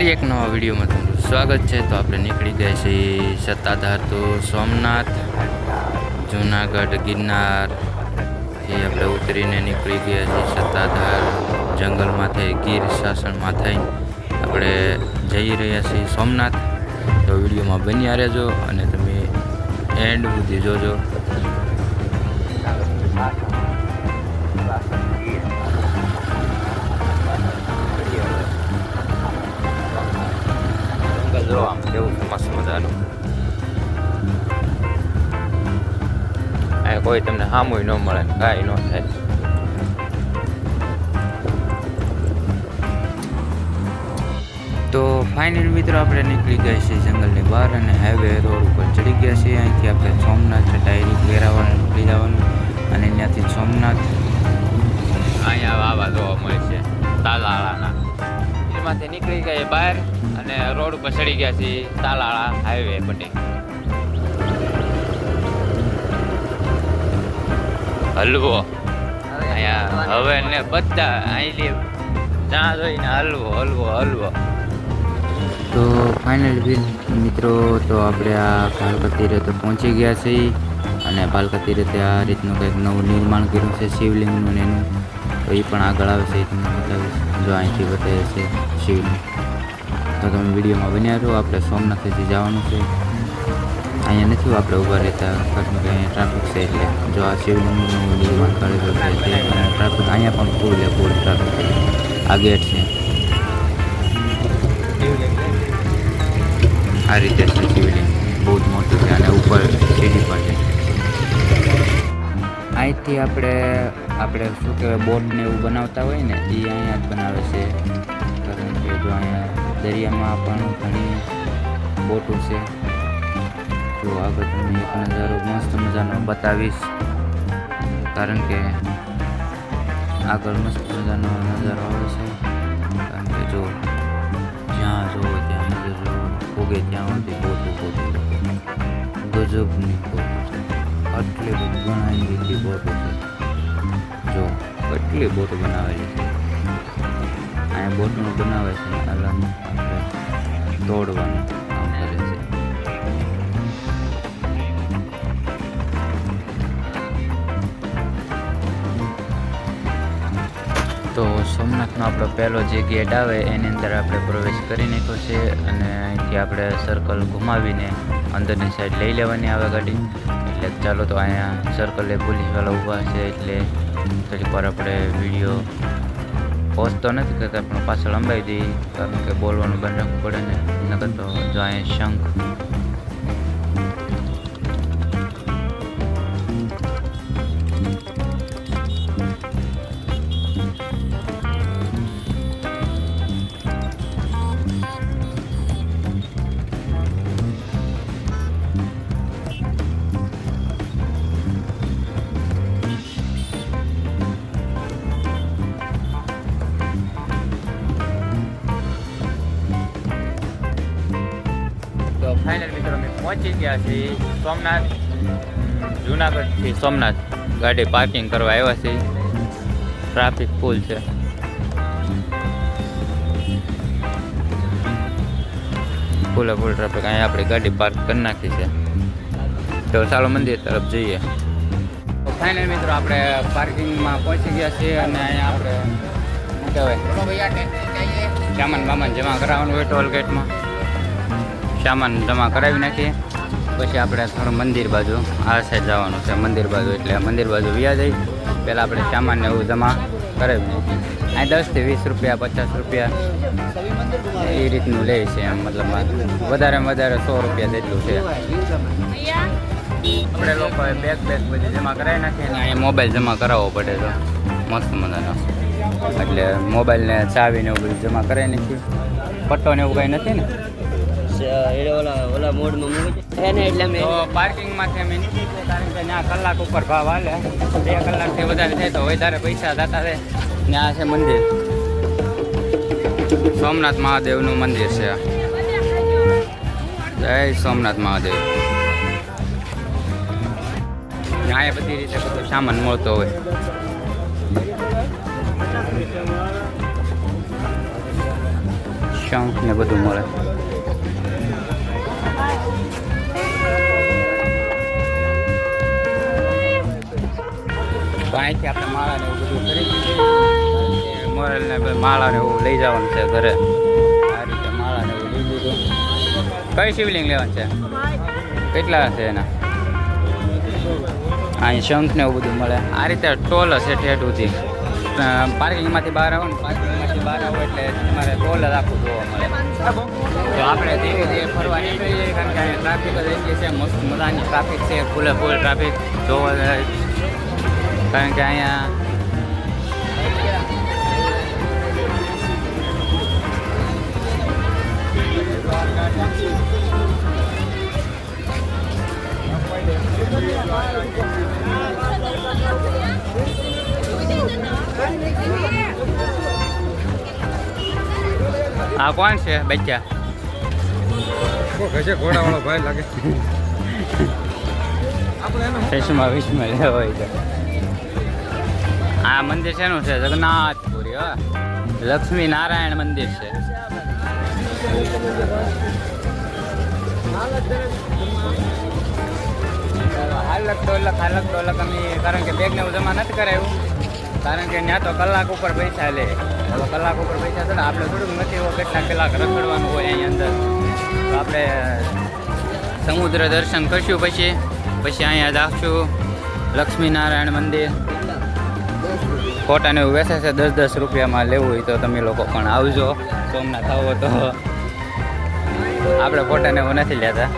ફરી એક નવા વિડીયોમાં તમારું સ્વાગત છે। તો આપણે નીકળી ગયા છીએ સત્તાધાર તો સોમનાથ જૂનાગઢ ગિરનાર એ આપણે ઉતરીને નીકળી ગયા છીએ સત્તાધાર જંગલમાં થઈ ગીર શાસનમાં થઈને આપણે જઈ રહ્યા છીએ સોમનાથ। તો વિડીયોમાં બન્યા રહેજો અને તમે એન્ડ સુધી જોજો। આમ કેવું મસ્ત મજાનું કોઈ તમને સામુય ન મળે કાંઈ ન થાય। તો ફાઇનલ મિત્રો આપણે નીકળી ગયા છીએ જંગલની બહાર અને હાઈવે રોડ ઉપર ચડી ગયા છીએ। અહીંથી આપણે સોમનાથ ડાયરેક્ટ વેરાવળ નીકળી જવાનું અને ત્યાંથી સોમનાથ અહીંયા વાવા જોવા મળે છે તાલાળાના એમાંથી નીકળી ગયા બહાર અને રોડ ઉપર ચડી ગયા છીએ તાલાળા હાઈવે પટ્ટી। હલવો અહીંયા હવે ને બધા અહીં જ્યાં જોઈને હલવો હલવો હલવો। તો ફાઇનલ મિત્રો તો આપણે આ ભાલકા તીરથે પહોંચી ગયા છીએ અને ભાલકા તીરથે આ રીતનું કંઈક નવું નિર્માણ કર્યું છે શિવલિંગનું ને એનું। તો એ પણ આગળ આવશે એ તમને બતાવીશ। જો અહીંથી બતાવે છે શિવલિંગ તો તમે વિડીયોમાં બન્યા રહો। આપણે સોમનાથથી જવાનું છે। અહીંયા નથી આપણે ઊભા રહેતા કારણ કે અહીંયા ટ્રાફિક છે એટલે જો આ શિવલિંગનું નિર્માણ કરેલું છે તે ટ્રાફિક અહીંયા પણ ફૂલ ટ્રાફિક છે। આ ગેટ છે આ રીતે છે શિવલિંગ બહુ જ મોટું છે અને ઉપર સીડી પર છે। અહીંથી આપણે શું કહેવાય બોટને એવું બનાવતા હોય ને એ અહીંયા જ બનાવે છે કારણ કે જો અહીંયા દરિયામાં પણ ઘણી બોટો છે। જો આગળ તમને એક નજારો મસ્ત મજાનો બતાવીશ કારણ કે આગળ મસ્ત મજાનો નજારો આવે છે કારણ કે જો જ્યાં જોવો ત્યાં નજર ઉગે ત્યાં સુધી બોટું ગજબની બોટો છે। આટલી બધી ઘણા જેટલી બોટો છે જો કેટલી બોટો બનાવેલી છે। અહીંયા બોટનું બનાવે છે અલગ આપણે દોડવાનું કામ કરે છે। તો સોમનાથનો આપણો પહેલો જે ગેટ આવે એની અંદર આપણે પ્રવેશ કરી નાખ્યો છે અને અહીંથી આપણે સર્કલ ઘુમાવીને અંદરની સાઈડ લઈ લેવાની આવે ગાડી। એટલે ચાલો તો અહીંયા સર્કલે પોલીસવાળા ઊભા છે એટલે થોડીક વાર આપણે વિડીયો પહોંચતો નથી કરતા પણ પાછળ અંબાવી દઈએ કારણ કે બોલવાનું બંધ રાખવું પડે ને નકર તો જો અહીંયા શંખ ફાઇનલ મિત્રો અમે પહોંચી ગયા છીએ સોમનાથ જૂનાગઢથી સોમનાથ ગાડી પાર્કિંગ કરવા આવ્યા છીએ। ટ્રાફિક ફૂલ છે ફૂલ ટ્રાફિક અહીંયા આપણી ગાડી પાર્ક કરી નાખી છે। તો ચાલો મંદિર તરફ જઈએ। તો ફાઇનલ મિત્રો આપણે પાર્કિંગમાં પહોંચી ગયા છીએ અને અહીંયા આપણે શું કહેવાય સામાન બામાન જમા કરાવવાનું હોય ટોલ ગેટમાં સામાન જમા કરાવી નાખીએ પછી આપણે થોડું મંદિર બાજુ આ સાઈડ જવાનું છે મંદિર બાજુ એટલે મંદિર બાજુ વ્યા જઈ પહેલાં આપણે સામાનને એવું જમા કરાવી નાખીએ। અહીં 10 થી 20 રૂપિયા 50 રૂપિયા એ રીતનું લે છે એમ મતલબમાં વધારેમાં વધારે 100 રૂપિયા જેટલું છે। આપણે લોકોએ બેગ બધી જમા કરાવી નાખીએ અને અહીંયા મોબાઈલ જમા કરાવવો પડે તો મસ્ત મજાનો એટલે મોબાઈલને ચાવીને એવું બધું જમા કરાવી નાખીએ। પટ્ટો ને એવું કંઈ નથી ને ઓલા મોડમાં એટલે તો પાર્કિંગમાંથી અમે નીકળી ગયા કારણ કે ત્યાં કલાક ઉપર ભાવ હાલે 2 કલાકથી વધારે થાય તો વધારે પૈસા જતા રહે। ત્યાં છે મંદિર સોમનાથ મહાદેવનું મંદિર છે। જય સોમનાથ મહાદેવ। અહીંયા બધી રીતે બધો સામાન મળતો હોય। શંખ ને બધું મળે. તો અહીંથી આપણે માળા ને એવું બધું ખરીદી લઈએ. મોરલ ને માળા ને એવું લઈ જવાનું છે ઘરે. આ રીતે માળા ને એવું લઈ દીધું. કઈ શિવલિંગ લેવાનું છે? કેટલા છે એના? અહીં શંખ ને એવું બધું મળે. આ રીતે ટોલ હશે ઠેઠ સુધી. પાર્કિંગમાંથી બહાર આવો ને, પાર્કિંગમાંથી બહાર આવો એટલે તમારે ટોલ જ આખું જોવા મળે. તો આપણે ધીરે ધીરે ફરવા નીકળીએ, કારણ કે અહીંયા ટ્રાફિક જ થઈ છે. મસ્ત મજાની ટ્રાફિક છે, ફૂલે ફૂલ ટ્રાફિક જોવા જાય. કારણ કે અહીંયા આ કોણ છે બચ્ચા? ઘોડાવાળો ભાઈ લાગે. ચશ્મા વિશ્મા લેવા હોય તો આ મંદિર શેનું છે? જગન્નાથપુરી. લક્ષ્મી નારાયણ મંદિર છે. હાલક ડોલક અમે, કારણ કે બેગ ને એવું જમા નથી કરાયું, કારણ કે ત્યાં તો કલાક ઉપર પૈસા લે. હવે કલાક ઉપર પૈસા છે ને, આપણે થોડુંક નથી એવો કેટલા કલાક રખડવાનું હોય અહીં અંદર. તો આપણે સમુદ્ર દર્શન કરશું, પછી અહીંયા જાશું લક્ષ્મીનારાયણ મંદિર. ફોટાને એવું વેચે છે 10-10 રૂપિયામાં. લેવું હોય તો તમે લોકો પણ આવજો. સોમનાથ આવો તો. આપણે ફોટાને એવું નથી લેતા.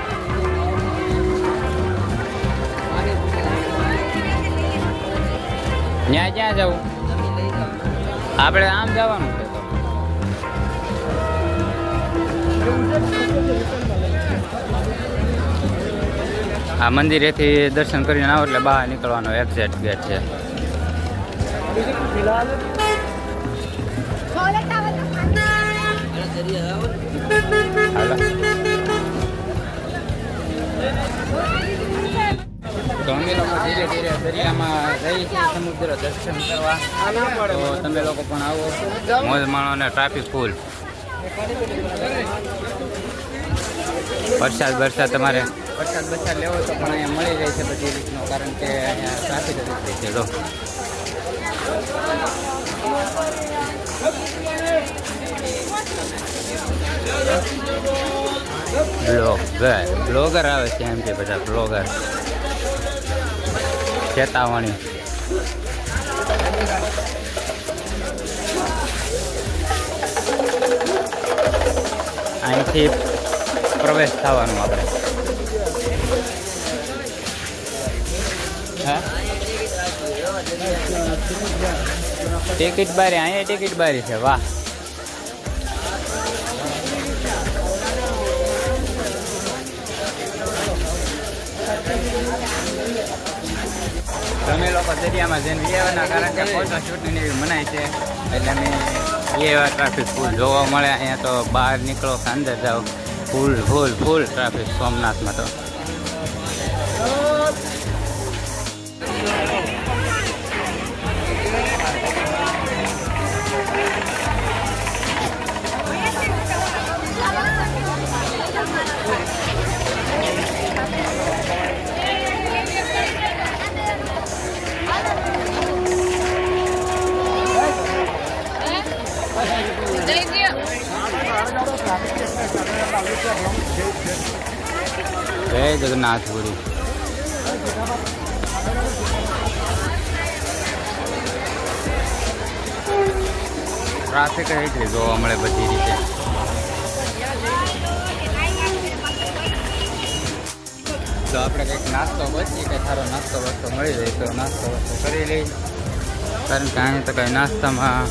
ત્યાં ક્યાં જવું? આપણે આમ જવાનું છે. આ મંદિરેથી દર્શન કરીને આવો એટલે બહાર નીકળવાનો એક્ઝેક્ટ ગેટ છે. તો અમે લોકો ધીરે ધીરે દરિયામાં જઈએ છીએ સમુદ્ર દર્શન કરવા. તો તમે લોકો પણ આવો, મોજ માણો ને ટ્રાફિક ફૂલ. વરસાદ તમારે વરસાદ લેવો તો પણ અહીંયા મળી જાય છે બધી રીતનો, કારણ કે અહીંયા ટ્રાફિક જ થઈ છે. બ્લોગર આવે છે એમ કે બધા બ્લોગર. ચેતાવણી. અહીંથી પ્રવેશ થવાનું આપણે. હા, ટિકિટ બારી. અહીંયા ટિકિટ બારી છે. વાહ. તમે લોકો દરિયામાં જઈને લેવાના, કારણ કે ફોટો શૂટની એવી મનાય છે, એટલે અમે એવા ટ્રાફિક ફૂલ જોવા મળે. અહીંયા તો બહાર નીકળો કે અંદર જાઓ, ફૂલ ટ્રાફિક સોમનાથમાં તો. જય જગન્નાથપુરી. ટ્રાફિક એટલી જોવા મળે બધી રીતે. તો આપણે કંઈક નાસ્તો બચીએ, કંઈ સારો નાસ્તો મળી જાય તો નાસ્તો કરી લઈ, કારણ કે અહીંયા તો કંઈ નાસ્તામાં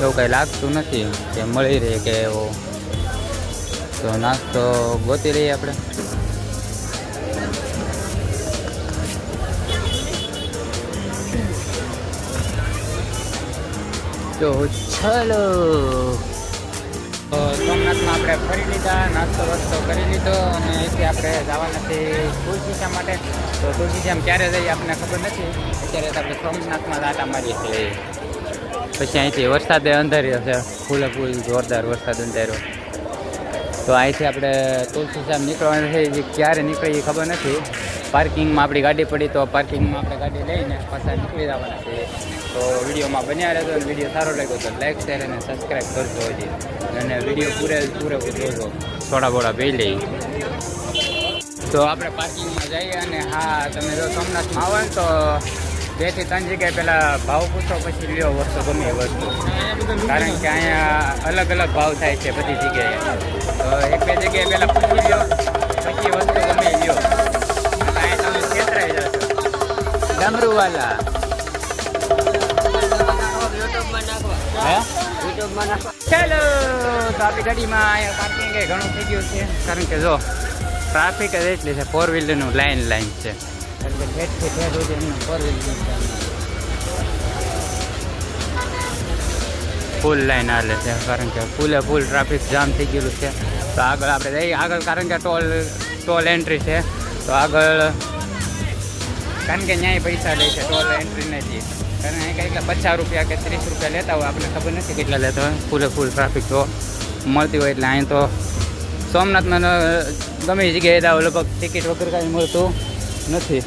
એવું કંઈ લાગતું નથી કે મળી રહે કે એવો. તો નાસ્તો ગોતી લઈએ આપણે. તો ચલો, સોમનાથમાં આપણે ફરી લીધા, નાસ્તો વસ્તો કરી લીધો, અને અહીંથી આપણે જવા નથી તુલસીશ્યામ માટે. તો તુલસીશ્યામ ક્યારે જઈએ આપણને ખબર નથી. અત્યારે તો આપણે સોમનાથમાં આટા મારીએ છીએ. પછી અહીંથી વરસાદે અંધાર્યો છે, ફૂલે ફૂલ જોરદાર વરસાદ અંધાર્યો. તો અહીંથી આપણે તુલસી સાહેબ નીકળવાનું છે, જે ક્યારે નીકળી એ ખબર નથી. પાર્કિંગમાં આપણી ગાડી પડી તો પાર્કિંગમાં આપણે ગાડી લઈને પાછા નીકળી જવાના છીએ. તો વિડીયોમાં બન્યા રહેતો, વિડીયો સારો લાગ્યો તો લાઈક શેર અને સબસ્ક્રાઈબ કરજો હજી, અને વિડીયો પૂરેપૂરો જોજો, થોડા બોડા બે લઈ. તો આપણે પાર્કિંગમાં જઈએ, અને હા તમે જો સોમનાથમાં આવો ને તો 2 થી 3 જગ્યાએ પહેલાં ભાવ પૂછો, પછી લ્યો વસ્તુ ગમે એ વસ્તુ, કારણ કે અહીંયા અલગ અલગ ભાવ થાય છે બધી જગ્યાએ. તો 1-2 જગ્યાએ પહેલાં પૂછી લ્યો, પછી વસ્તુ ગમે એ લ્યો, અહીંયા તમે છેતરાઈ જશો. ડમરૂવાલા ચાલો, તો આપણી ગાડીમાં અહીંયા પાર્કિંગ ઘણું થઈ ગયું છે, કારણ કે જો ટ્રાફિક જ એટલી છે, 4 વ્હીલરનું લાઈન છે, એટલે ઠેઠથી ઠેઠ સુધી એમનું 4 વ્હીલર ફૂલ લાઈન હાલે છે, કારણ કે ફૂલે ફૂલ ટ્રાફિક જામ થઈ ગયેલું છે. તો આગળ આપણે જઈએ આગળ, કારણ કે ટોલ એન્ટ્રી છે, તો આગળ કારણ કે ન્યાય પૈસા લે છે, ટોલ એન્ટ્રી નથી, કારણ કે કેટલા 50 રૂપિયા કે 30 રૂપિયા લેતા હોય, આપણને ખબર નથી કેટલા લેતા હોય. ફૂલે ફૂલ ટ્રાફિક તો મળતી હોય, એટલે અહીં તો સોમનાથમાં ગમે જગ્યાએ દાવ લગભગ ટિકિટ વગર કાંઈ મળતું નથી.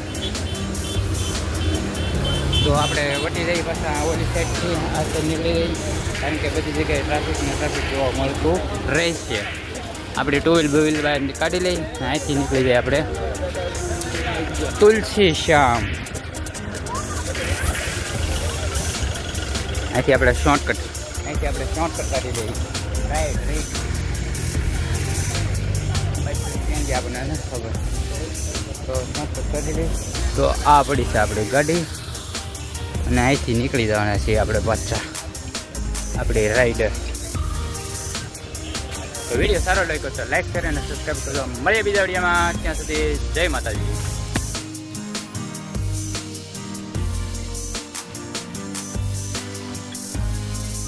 તો આપણે વટી જઈએ પાછા ઓલી સાઈડથી આ સાઈડ નીકળી જઈએ, કારણ કે બધી જગ્યાએ ટ્રાફિક જોવા મળતું રહેશે. આપણે 2 વ્હીલ બહાર કાઢી લઈ, અહીંથી નીકળી જઈએ આપણે તુલસી શ્યામ. અહીંથી આપણે શોર્ટકટ કાઢી લઈએ, રાઈટ આપણને નથી ખબર, તો શોર્ટકટ કાઢી લઈએ. તો આ પડી છે આપણી ગાડી, અને અહીંથી નીકળી જવાના છીએ આપણે પાછા આપણી રાઈડર. તો વિડીયો સારો લાગ્યો તો લાઈક કરે અને સબસ્ક્રાઈબ કરજો. મળીએ બીજા વિડીયોમાં, ત્યાં સુધી જય માતાજી.